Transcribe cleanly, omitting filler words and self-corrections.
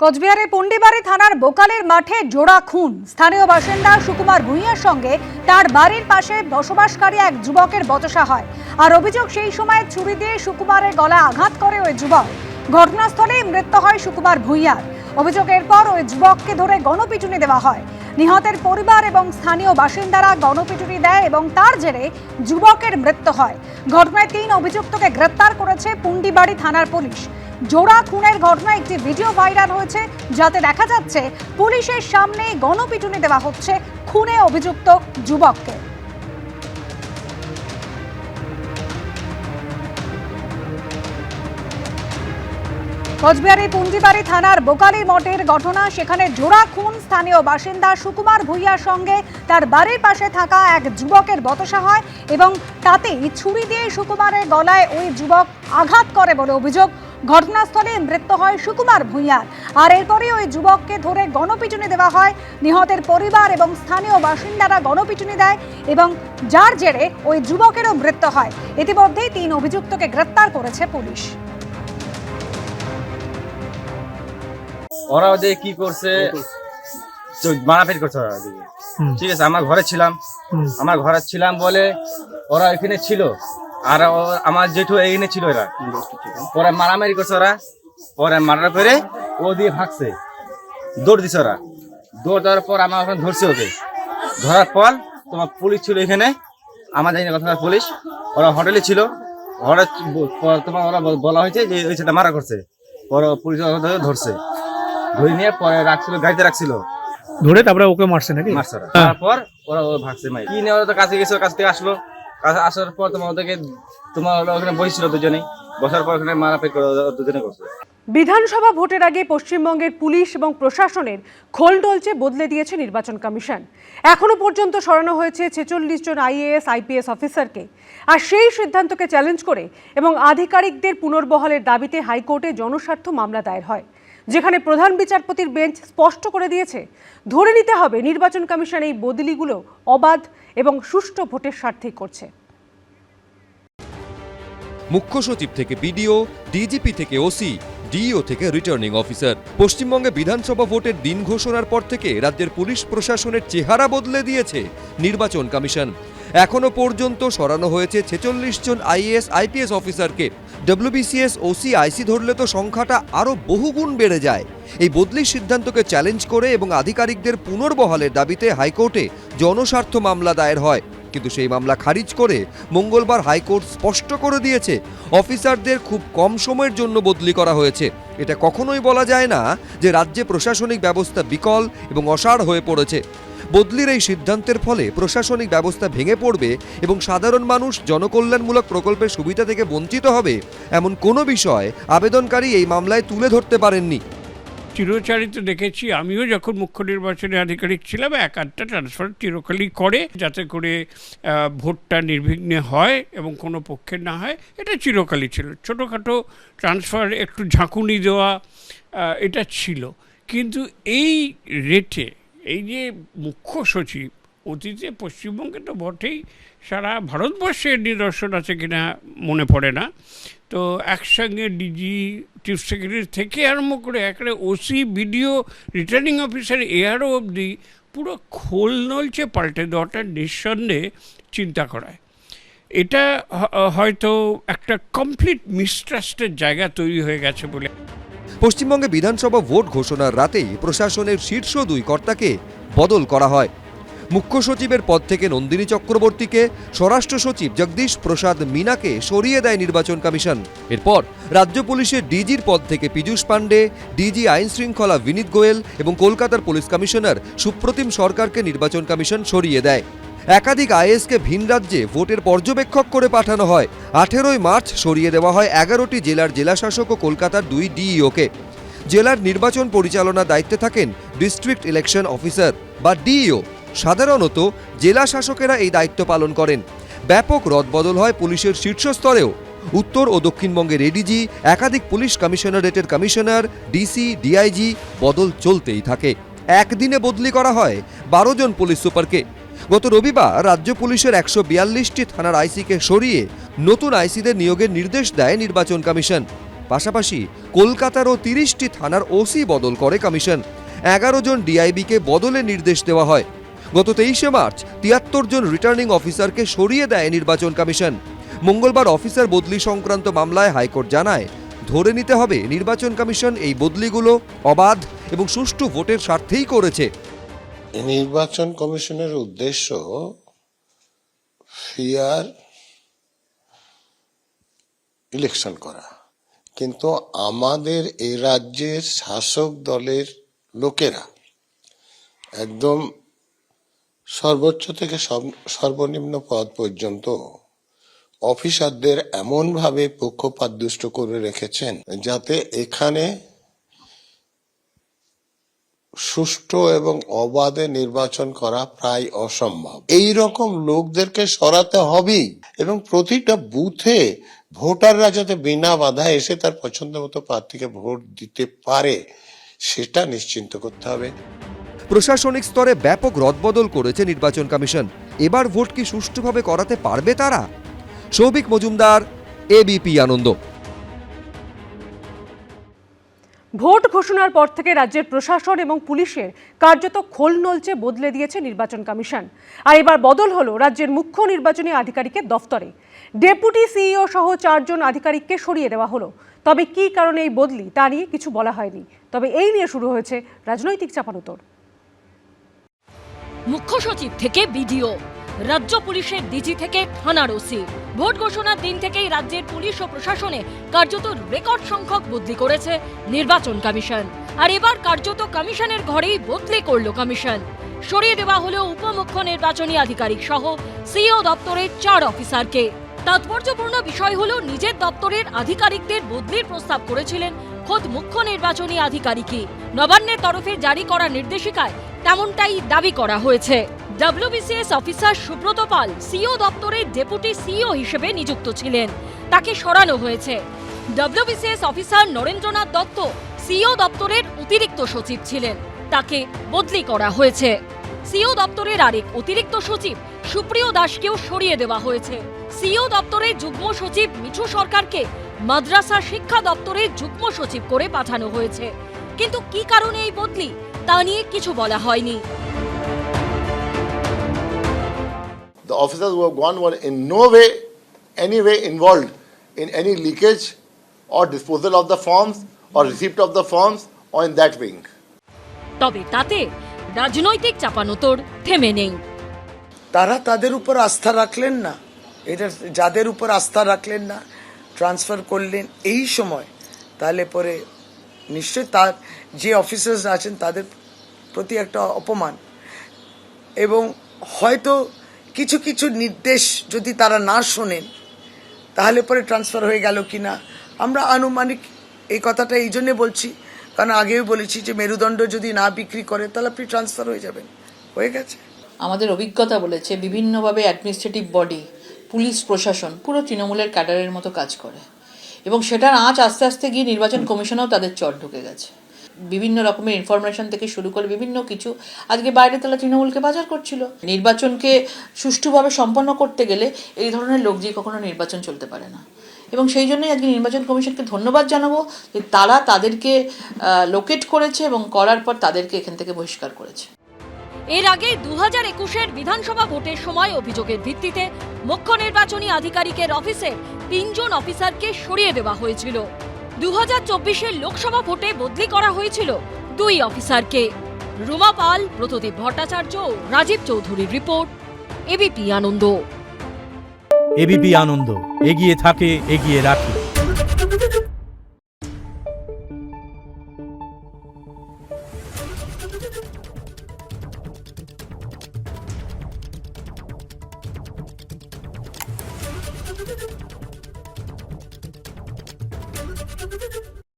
কোচবিহারের পুন্ডিবাড়ি থানার বোকালের মাঠে জোড়া খুন। স্থানীয় বাসিন্দা সুকুমার ভূঁইয়ার সঙ্গে তার বাড়ির পাশে বসবাসকারী এক যুবকের বচসা হয়। আর অভিযোগ, সেই সময় ছুরি দিয়ে সুকুমারের গলায় আঘাত করে ওই যুবক। ঘটনাস্থলেই মৃত্যু হয় সুকুমার ভূঁইয়ার। অভিযোগের পর ওই যুবককে ধরে গণপিটুনি দেওয়া হয়। নিহতের পরিবার এবং স্থানীয় বাসিন্দারা গণপিটুনি দেয় এবং তার জেরে যুবকের মৃত্যু হয়। ঘটনায় ৩ অভিযুক্তকে গ্রেপ্তার করেছে পুন্ডিবাড়ি থানার পুলিশ। জোড়া খুনের ঘটনায় একটি ভিডিও ভাইরাল হয়েছে, যাতে দেখা যাচ্ছে পুলিশের সামনে গণপিটুনি দেওয়া হচ্ছে খুনে অভিযুক্ত যুবককে। কোচবিহারের পুন্ডিবাড়ি থানার বোকালি মঠের ঘটনা। সেখানে জোড়া খুন। স্থানীয় বাসিন্দা সুকুমার ভূঁইয়ার সঙ্গে তার বাড়ির পাশে থাকা এক যুবকের বচসা হয় এবং তাতেই ছুরি দিয়ে সুকুমারের গলায় ওই যুবক আঘাত করে বলে অভিযোগ। ঘটনাস্থলে মৃত্যু হয় সুকুমার ভূঁইয়ার। আর এরপরই ওই যুবককে ধরে গণপিটুনি দেওয়া হয়। নিহতের পরিবার এবং স্থানীয় বাসিন্দারা গণপিটুনি দেয় এবং যার জেরে ওই যুবকেরও মৃত্যু হয়। ইতিমধ্যেই 3 অভিযুক্তকে গ্রেপ্তার করেছে পুলিশ। ওরা ওদের কি করছে, মারাপিট করছে ওরা। ঠিক আছে, আমার ঘরে ছিলাম বলে ওরা এখানে ছিল, আর আমার জেঠু এখানে ছিল। এরা পরে মারামারি করছে, ওরা পরে মারার করে ও দিয়ে ভাগছে, দৌড় দিছে ওরা। দৌড় দেওয়ার পর আমার ওখানে ধরছে, ওকে ধরার পর তোমার পুলিশ ছিল এখানে, আমার জানি না কথা, পুলিশ ওরা হোটেলে ছিল। হঠাৎ তোমার ওরা বলা হয়েছে যে ওই সেটা মারা করছে। পরে পুলিশ ধরছে, ধরে নিয়ে পরে রাখছিল, গাড়িতে রাখছিল, ধরে তারপরে ওকে মারছে নাকি? মারছে। তারপর ওরা ভাগছে। মাই কি নিয়ে ওরা তো কাছে গেছে, কাছ থেকে আসলো। কাছে আসার পর তোমার ওদেরকে ওখানে বসেছিল দুজনেই, বসার পর ওখানে মারাপিট করে দুজনে করছে। বিধানসভা ভোটের আগে পশ্চিমবঙ্গের পুলিশ এবং প্রশাসনের খোলডলচে বদলে দিয়েছে নির্বাচন কমিশন। এখনো পর্যন্ত সরানো হয়েছে 46 জন আইএএস আইপিএস অফিসারকে। আর সেই সিদ্ধান্তকে চ্যালেঞ্জ করে এবং আধিকারিকদের পুনর্বহালের দাবিতে হাইকোর্টে জনস্বার্থ মামলা দায়ের হয়, যেখানে প্রধান বিচারপতির বেঞ্চ স্পষ্ট করে দিয়েছে ধরে নিতে হবে নির্বাচন কমিশন এই বদলিগুলো অবাধ এবং সুষ্ঠু ভোটের স্বার্থেই করছে। মুখ্য সচিব থেকে বিডিও, ডিজিপি থেকে ওসি, ডিইও থেকে রিটার্নিং অফিসার। পশ্চিমবঙ্গে বিধানসভা ভোটের দিন ঘোষণার পর থেকে রাজ্যের পুলিশ প্রশাসনের চেহারা বদলে দিয়েছে নির্বাচন কমিশন। এখনো পর্যন্ত সরানো হয়েছে 46 জন আইএএস আইপিএস অফিসারকে। ডব্লিউবিসিএস, ওসি, আইসি ধরলে তো সংখ্যাটা আরও বহুগুণ বেড়ে যায়। এই বদলির সিদ্ধান্তকে চ্যালেঞ্জ করে এবং আধিকারিকদের পুনর্বহালের দাবিতে হাইকোর্টে জনস্বার্থ মামলা দায়ের হয়, কিন্তু সেই মামলা খারিজ করে মঙ্গলবার হাইকোর্ট স্পষ্ট করে দিয়েছে অফিসারদের খুব কম সময়ের জন্য বদলি করা হয়েছে। এটা কখনোই বলা যায় না যে রাজ্যে প্রশাসনিক ব্যবস্থা বিকল এবং অসাড় হয়ে পড়েছে। বদলির এই সিদ্ধান্তের ফলে প্রশাসনিক ব্যবস্থা ভেঙে পড়বে এবং সাধারণ মানুষ জনকল্যাণমূলক প্রকল্পের সুবিধা থেকে বঞ্চিত হবে, এমন কোনো বিষয় আবেদনকারী এই মামলায় তুলে ধরতে পারেননি। চিরচারিত দেখেছি, আমিও যখন মুখ্য নির্বাচনী আধিকারিক ছিলাম, একটা ট্রান্সফার চিরকালই করে, যাতে করে ভোটটা নির্বিঘ্নে হয় এবং কোনো পক্ষের না হয়। এটা চিরকালই ছিল। ছোটোখাটো ট্রান্সফার, একটু ঝাঁকুনি দেওয়া, এটা ছিল। কিন্তু এই রেটে এই যে মুখ্য সচিব, অতীতে পশ্চিমবঙ্গে তো বটেই, সারা ভারতবর্ষের নিদর্শন আছে কিনা মনে পড়ে না, তো একসঙ্গে ডিজি, চিফ সেক্রেটারি থেকে আরম্ভ করে একেবারে OC, BDO, returning officer, ARO অবধি পুরো খোল নলচে পাল্টে দেওয়াটা নিঃসন্দেহে চিন্তা করায়। এটা হয়তো একটা কমপ্লিট মিসট্রাস্টের জায়গা তৈরি হয়ে গেছে বলে। পশ্চিমবঙ্গে বিধানসভা ভোট ঘোষণার রাতেই প্রশাসনের শীর্ষ 2 কর্তাকে বদল করা হয়। মুখ্য সচিবের পদ থেকে নন্দিনী চক্রবর্তীকে, স্বরাষ্ট্র সচিব জগদীশ প্রসাদ মিনাকে সরিয়ে দেয় নির্বাচন কমিশন। এরপর রাজ্য পুলিশের ডিজির পদ থেকে পীযূষ পাণ্ডে, ডিজি আইন শৃঙ্খলা বিনীত গোয়েল এবং কলকাতার পুলিশ কমিশনার সুপ্রতিম সরকারকে নির্বাচন কমিশন সরিয়ে দেয়। একাধিক আইএসকে ভিন রাজ্যে ভোটের পর্যবেক্ষক করে পাঠানো হয়। 18ই মার্চ সরিয়ে দেওয়া হয় 11টি জেলার জেলাশাসক ও কলকাতার 2 ডিইওকে। জেলার নির্বাচন পরিচালনার দায়িত্বে থাকেন ডিস্ট্রিক্ট ইলেকশন অফিসার বা ডিইও। সাধারণত জেলা শাসকেরা এই দায়িত্ব পালন করেন। ব্যাপক রদবদল হয় পুলিশের শীর্ষস্তরেও। উত্তর ও দক্ষিণবঙ্গের এডিজি, একাধিক পুলিশ কমিশনারেটের কমিশনার, ডিসি, ডিআইজি বদল চলতেই থাকে। একদিনে বদলি করা হয় 12 জন পুলিশ সুপারকে। গত রবিবার রাজ্য পুলিশের 142টি থানার আইসিকে সরিয়ে নতুন আইসিদের নিয়োগের নির্দেশ দেয় নির্বাচন কমিশন। পাশাপাশি কলকাতারও 30টি থানার ওসি বদল করে কমিশন। 11 জন ডিআইবিকে বদলের নির্দেশ দেওয়া হয়। গত 23শে মার্চ 73 জন রিটার্নিং অফিসারকে সরিয়ে দেয় নির্বাচন কমিশন। মঙ্গলবার অফিসার বদলি সংক্রান্ত মামলায় হাইকোর্ট জানায়, ধরে নিতে হবে নির্বাচন কমিশন এই বদলিগুলো অবাধ এবং সুষ্ঠু ভোটের স্বার্থেই করেছে। নির্বাচন কমিশনের উদ্দেশ্য ফেয়ার ইলেকশন করা, কিন্তু আমাদের এই রাজ্যের শাসক দলের লোকেরা একদম সর্বোচ্চ থেকে সর্বনিম্ন পদ পর্যন্ত অফিসারদের এমনভাবে পক্ষপাতদুষ্ট করে রেখেছেন যাতে এখানে সুষ্ঠু এবং অবাধে নির্বাচন করা প্রায় অসম্ভব। এই রকম লোকদেরকে সরাতে হবেই এবং প্রতিটা বুথে ভোটাররা যাতে বিনা বাধা এসে তার পছন্দ মতো প্রার্থীকে ভোট দিতে পারে সেটা নিশ্চিন্ত করতে হবে। প্রশাসনিক স্তরে ব্যাপক রদবদল করেছে নির্বাচন কমিশন। এবার ভোট কি সুষ্ঠুভাবে করাতে পারবে তারা? সৌভিক মজুমদার, এবিপি আনন্দ। ভোট ঘোষণার পর থেকে রাজ্যের প্রশাসন এবং পুলিশের কার্যত খোল নলচে বদলে দিয়েছে নির্বাচন কমিশন। আর এবার বদল হলো রাজ্যের মুখ্য নির্বাচনী আধিকারিকের দফতরে। ডেপুটি সিইও সহ 4 জন আধিকারিককে সরিয়ে দেওয়া হলো। তবে কী কারণে এই বদলি তা নিয়ে কিছু বলা হয়নি। তবে এই নিয়ে শুরু হয়েছে রাজনৈতিক চাপানোতর। মুখ্য সচিব থেকে বিডিও, রাজ্য পুলিশের ডিজি থেকে থানার ওসি, ভোট ঘোষণার দিন থেকেই রাজ্যের পুলিশ ও প্রশাসনে কার্যত রেকর্ড সংখ্যক বদলি করেছে নির্বাচন কমিশন। আর এবার কার্যত কমিশনের ঘরেই বদলি করল কমিশন। সরিয়ে দেওয়া হলো উপমুখ্য নির্বাচনী আধিকারিক সহ সিইও দপ্তরের 4 অফিসারকে। তাৎপর্যপূর্ণ বিষয় হলো নিজের দপ্তরের আধিকারিকদের বদলির প্রস্তাব করেছিলেন খোদ মুখ্য নির্বাচনী আধিকারিকই। নবান্নের তরফে জারি করা নির্দেশিকায় তেমনটাই দাবি করা হয়েছে। ডব্লিউবিসিএস অফিসার সুব্রত পাল সিইও দপ্তরের ডেপুটি সিইও হিসেবে নিযুক্ত ছিলেন, তাকে সরানো হয়েছে। WBCS officer Narendranath Dutta CEO দপ্তরের অতিরিক্ত সচিব ছিলেন, তাকে বদলি করা হয়েছে। সিইও দপ্তরের আরেক অতিরিক্ত সচিব সুপ্রিয় দাসকেও সরিয়ে দেওয়া হয়েছে। সিইও দপ্তরের যুগ্ম সচিব মিঠু সরকারকে মাদ্রাসা শিক্ষা দপ্তরের যুগ্ম সচিব করে পাঠানো হয়েছে। কিন্তু কি কারণে এই বদলি তা নিয়ে কিছু বলা হয়নি। The officers who have gone were in no way, any way involved in any leakage or disposal of the forms or receipt of the forms or in that wing. তবে তাতে রাজনৈতিক চাপানোতর থেমে নেই। তারা তাদের উপর আস্থা রাখলেন না, এটা যাদের উপর আস্থা রাখলেন না ট্রান্সফার করলেন এই সময়, তাহলে পরে নিশ্চয় তার যে অফিসার্স আছেন তাদের প্রতি একটা অপমান। এবং হয়তো কিছু কিছু নির্দেশ যদি তারা না শোনেন তাহলে পরে ট্রান্সফার হয়ে গেল কিনা আমরা আনুমানিক এই কথাটা এই জন্যে বলছি, কারণ আগেও বলেছি যে মেরুদণ্ড যদি না বিক্রি করে তাহলে আপনি ট্রান্সফার হয়ে যাবেন, হয়ে গেছে। আমাদের অভিজ্ঞতা বলেছে বিভিন্নভাবে অ্যাডমিনিস্ট্রেটিভ বডি, পুলিশ প্রশাসন পুরো তৃণমূলের ক্যাডারের মতো কাজ করে এবং সেটার আঁচ আস্তে আস্তে গিয়ে নির্বাচন কমিশনেও তাদের চট ঢুকে গেছে। বিভিন্ন রকমের ইনফরমেশন থেকে শুরু করে বিভিন্ন কিছু আজকে বাইরে তারা তৃণমূলকে বাজার করছিল। নির্বাচনকে সুষ্ঠুভাবে সম্পন্ন করতে গেলে এই ধরনের লোক দিয়ে কখনো নির্বাচন চলতে পারে না এবং সেই জন্যই আজকে নির্বাচন কমিশনকে ধন্যবাদ জানাবো যে তারা তাদেরকে লোকেট করেছে এবং করার পর তাদেরকে এখান থেকে বহিষ্কার করেছে। এর আগে 2021-এর বিধানসভা ভোটের সময় অভিযোগের ভিত্তিতে মুখ্য নির্বাচনী আধিকারিকের অফিসে 3 জন অফিসারকে সরিয়ে দেওয়া হয়েছিল। 2024-এর লোকসভা ভোটে বদলি করা হয়েছিল 2 অফিসারকে। রুমা পাল, ব্রতদীপ ভট্টাচার্য, রাজীব চৌধুরীর রিপোর্ট, এবিপি আনন্দ। এবিপি আনন্দ, এগিয়ে থাকে, এগিয়ে রাখে।